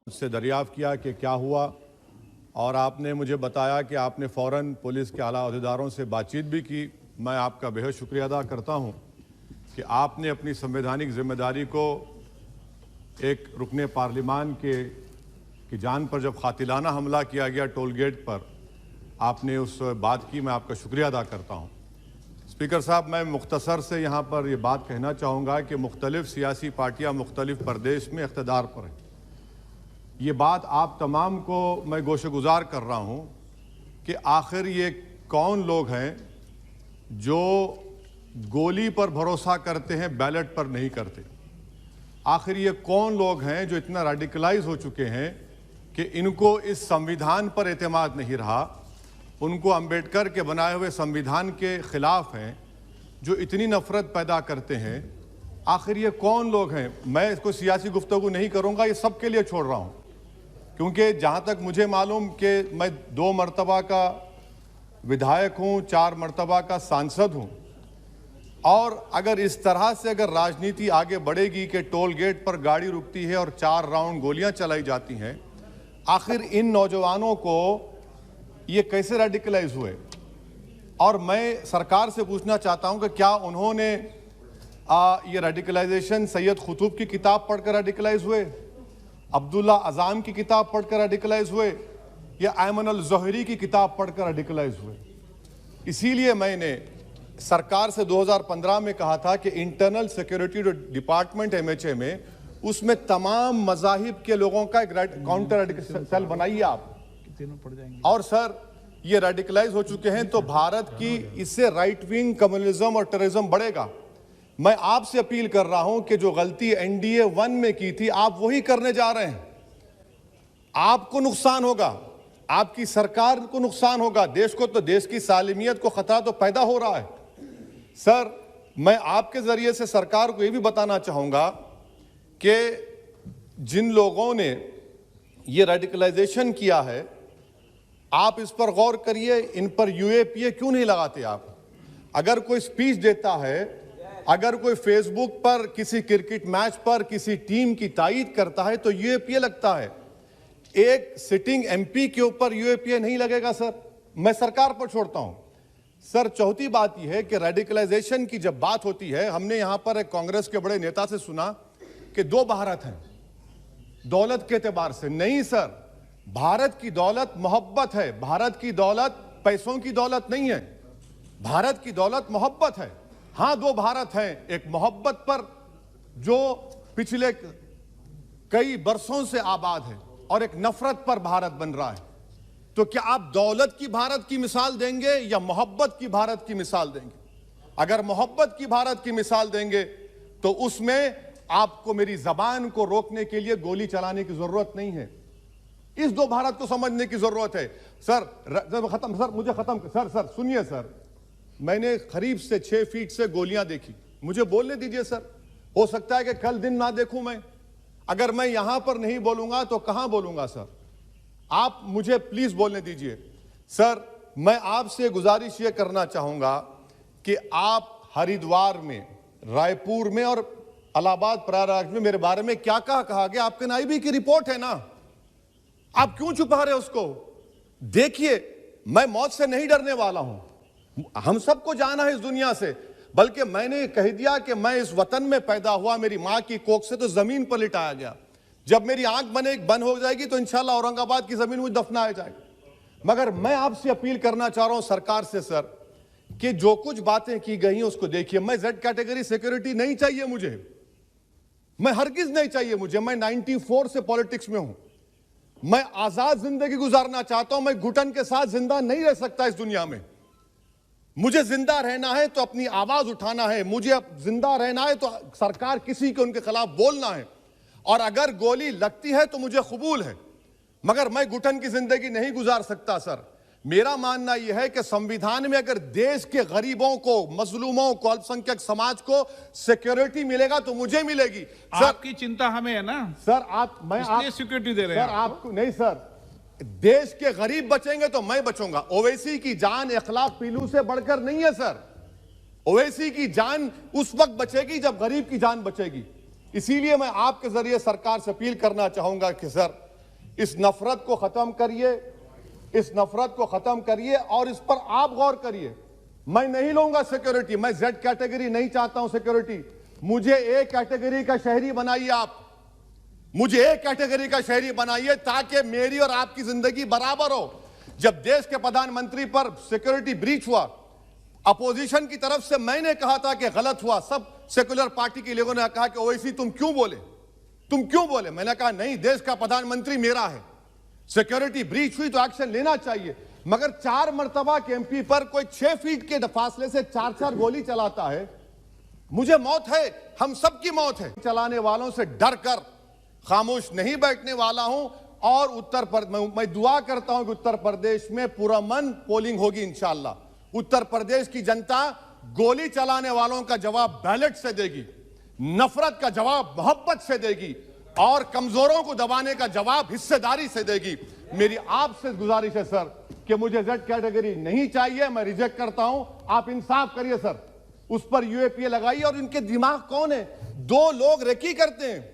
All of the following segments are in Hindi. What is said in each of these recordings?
मुझसे दरियाफ़्त किया कि क्या हुआ, और आपने मुझे बताया कि आपने फ़ौरन पुलिस के आला अहदेदारों से बातचीत भी की। मैं आपका बेहद शुक्रिया अदा करता हूं कि आपने अपनी संवैधानिक ज़िम्मेदारी को एक रुकने पार्लिमान की जान पर जब कातिलाना हमला किया गया टोल गेट पर, आपने उस बात की। मैं आपका शुक्रिया अदा करता हूं। स्पीकर साहब, मैं मुख्तसर से यहाँ पर ये बात कहना चाहूँगा कि मुख्तलिफ़ सियासी पार्टियाँ मुख्तलिफ़ प्रदेश में इक़्तिदार पर हैं। ये बात आप तमाम को मैं गोशगुजार कर रहा हूँ कि आखिर ये कौन लोग हैं जो गोली पर भरोसा करते हैं, बैलेट पर नहीं करते। आखिर ये कौन लोग हैं जो इतना रेडिकलाइज हो चुके हैं कि इनको इस संविधान पर एतमाद नहीं रहा, उनको अंबेडकर के बनाए हुए संविधान के ख़िलाफ़ हैं, जो इतनी नफ़रत पैदा करते हैं। आखिर ये कौन लोग हैं? मैं इसको सियासी गुफ्तगू नहीं करूँगा, ये सब के लिए छोड़ रहा हूँ, क्योंकि जहाँ तक मुझे मालूम कि मैं 2 मरतबा का विधायक हूँ, 4 मरतबा का सांसद हूँ, और अगर इस तरह से अगर राजनीति आगे बढ़ेगी कि टोल गेट पर गाड़ी रुकती है और 4 राउंड गोलियां चलाई जाती हैं, आखिर इन नौजवानों को ये कैसे रेडिकलाइज हुए? और मैं सरकार से पूछना चाहता हूँ कि क्या उन्होंने ये रेडिकलाइजेशन सैयद कुतुब की किताब पढ़कर रेडिकलाइज हुए, अब्दुल्ला अज़ाम की किताब पढ़कर रेडिकलाइज हुए, या अयमन अल ज़ोहरी की किताब पढ़कर रेडिकलाइज हुए? इसीलिए मैंने सरकार से 2015 में कहा था कि इंटरनल सिक्योरिटी डिपार्टमेंट MHA में उसमें तमाम मज़ाहिब के लोगों का एक काउंटर रेडिकल सेल बनाइए आप। और सर, ये रेडिकलाइज हो चुके हैं तो भारत की इससे राइट विंग कम्युनिज्म और टेररिज्म बढ़ेगा। मैं आपसे अपील कर रहा हूं कि जो गलती NDA 1 में की थी, आप वही करने जा रहे हैं। आपको नुकसान होगा, आपकी सरकार को नुकसान होगा, देश को तो, देश की सालिमियत को खतरा तो पैदा हो रहा है। सर, मैं आपके जरिए से सरकार को यह भी बताना चाहूंगा कि जिन लोगों ने ये रेडिकलाइजेशन किया है, आप इस पर गौर करिए, इन पर UAPA क्यों नहीं लगाते आप? अगर कोई स्पीच देता है, अगर कोई फेसबुक पर किसी क्रिकेट मैच पर किसी टीम की तायीद करता है तो UAPA लगता है। एक सिटिंग MP के ऊपर UAPA नहीं लगेगा सर। मैं सरकार पर छोड़ता हूं। सर, चौथी बात यह है कि रेडिकलाइजेशन की जब बात होती है, हमने यहां पर एक कांग्रेस के बड़े नेता से सुना कि 2 भारत हैं दौलत के एतबार से। नहीं सर, भारत की दौलत मोहब्बत है। भारत की दौलत पैसों की दौलत नहीं है, भारत की दौलत मोहब्बत है। हां, 2 भारत हैं, एक मोहब्बत पर जो पिछले कई बरसों से आबाद है, और एक नफरत पर भारत बन रहा है। तो क्या आप दौलत की भारत की मिसाल देंगे या मोहब्बत की भारत की मिसाल देंगे? अगर मोहब्बत की भारत की मिसाल देंगे तो उसमें आपको मेरी जबान को रोकने के लिए गोली चलाने की जरूरत नहीं है। इस 2 भारत को समझने की जरूरत है। सर, खत्म सर, मुझे खत्म सर सुनिए सर, मैंने करीब से 6 फीट से गोलियां देखी, मुझे बोलने दीजिए सर। हो सकता है कि कल दिन ना देखूं मैं। अगर मैं यहां पर नहीं बोलूंगा तो कहां बोलूंगा सर? आप मुझे प्लीज बोलने दीजिए। सर, मैं आपसे गुजारिश यह करना चाहूंगा कि आप हरिद्वार में, रायपुर में और इलाहाबाद प्रयागराज में मेरे बारे में क्या कहा गया? आपके नाईबी की रिपोर्ट है ना, आप क्यों छुपा रहे उसको? देखिए, मैं मौत से नहीं डरने वाला हूं, हम सबको जाना है इस दुनिया से। बल्कि मैंने कह दिया कि मैं इस वतन में पैदा हुआ, मेरी मां की कोख से तो जमीन पर लिटाया गया। जब मेरी आंख बंद हो जाएगी तो इंशाल्लाह औरंगाबाद की जमीन मुझे दफनाया जाएगा। मगर मैं आपसे अपील करना चाह रहा हूं सरकार से सर, कि जो कुछ बातें की गई हैं उसको देखिए। मैं Z कैटेगरी सिक्योरिटी नहीं चाहिए मुझे, मैं हरगिज नहीं चाहिए मुझे। मैं 94 से पॉलिटिक्स में हूं। मैं आजाद जिंदगी गुजारना चाहता हूं। मैं घुटन के साथ जिंदा नहीं रह सकता इस दुनिया में। मुझे जिंदा रहना है तो अपनी आवाज उठाना है, मुझे जिंदा रहना है तो सरकार किसी के उनके खिलाफ बोलना है, और अगर गोली लगती है तो मुझे कबूल है, मगर मैं घुटन की जिंदगी नहीं गुजार सकता सर। मेरा मानना यह है कि संविधान में अगर देश के गरीबों को, मजलूमों को, अल्पसंख्यक समाज को सिक्योरिटी मिलेगा तो मुझे मिलेगी। सर, आपकी चिंता हमें है ना सर, इसलिए सिक्योरिटी दे रहे हैं। सर, आपको नहीं सर, देश के गरीब बचेंगे तो मैं बचूंगा। ओवैसी की जान इखलाक पीलू से बढ़कर नहीं है सर। ओवैसी की जान उस वक्त बचेगी जब गरीब की जान बचेगी। इसीलिए मैं आपके जरिए सरकार से अपील करना चाहूंगा कि सर, इस नफरत को खत्म करिए, इस नफरत को खत्म करिए और इस पर आप गौर करिए। मैं नहीं लूंगा सिक्योरिटी, मैं जेड कैटेगरी नहीं चाहता हूं सिक्योरिटी। मुझे ए कैटेगरी का शहरी बनाइए आप, मुझे ए कैटेगरी का शहरी बनाइए ताकि मेरी और आपकी जिंदगी बराबर हो। जब देश के प्रधानमंत्री पर सिक्योरिटी ब्रीच हुआ, अपोजिशन की तरफ से मैंने कहा था कि गलत हुआ, सब सेकुलर पार्टी के लोगों ने कहा कि ओवैसी तुम क्यों बोले? मैंने कहा नहीं, देश का प्रधानमंत्री मेरा है, सिक्योरिटी ब्रीच हुई तो एक्शन लेना चाहिए। मगर 4 मर्तबा के एमपी पर कोई 6 फीट के फासले से 4-4 गोली चलाता है। मुझे मौत है, हम सबकी मौत है। चलाने वालों से डर कर खामोश नहीं बैठने वाला हूं और मैं दुआ करता हूं कि उत्तर प्रदेश में पुरअमन पोलिंग होगी इंशाअल्लाह। उत्तर प्रदेश की जनता गोली चलाने वालों का जवाब बैलेट से देगी, नफरत का जवाब मोहब्बत से देगी और कमजोरों को दबाने का जवाब हिस्सेदारी से देगी। मेरी आपसे गुजारिश है सर कि मुझे जेड कैटेगरी नहीं चाहिए, मैं रिजेक्ट करता हूं। आप इंसाफ करिए सर, उस पर यूएपीए लगाइए। और इनके दिमाग कौन है? 2 लोग रेकी करते हैं,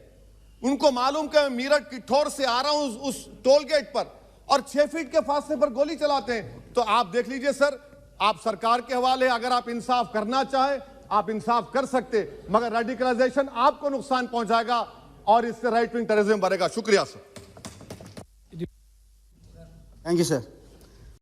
उनको मालूम कि मैं मीरठ किठौर से आ रहा हूं उस टोल गेट पर, और 6 फीट के फासले पर गोली चलाते हैं। तो आप देख लीजिए सर, आप सरकार के हवाले, अगर आप इंसाफ करना चाहे आप इंसाफ कर सकते, मगर रेडिकलाइजेशन आपको नुकसान पहुंचाएगा और इससे राइट विंग टेररिज्म बढ़ेगा। शुक्रिया सर। Thank you sir.